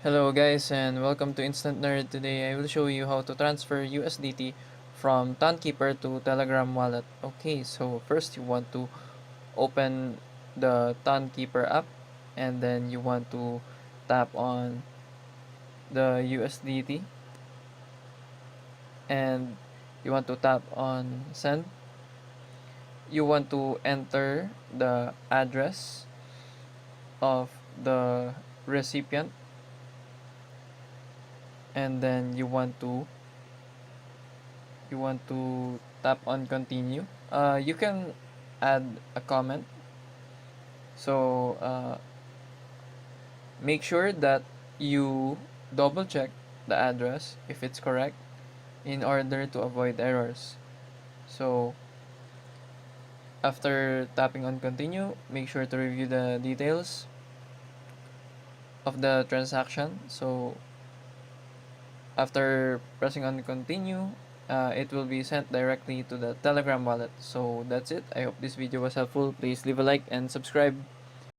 Hello guys and welcome to Instant Nerd. Today I will show you how to transfer USDT from Tonkeeper to Telegram wallet. Okay, so first you want to open the Tonkeeper app and then you want to tap on the USDT and you want to tap on send. You want to enter the address of the recipient and then you want to tap on continue. You can add a comment, so make sure that you double check the address if it's correct in order to avoid errors. So after tapping on continue, make sure to review the details of the transaction. So after pressing on continue, it will be sent directly to the Telegram wallet. So that's it. I hope this video was helpful. Please leave a like and subscribe.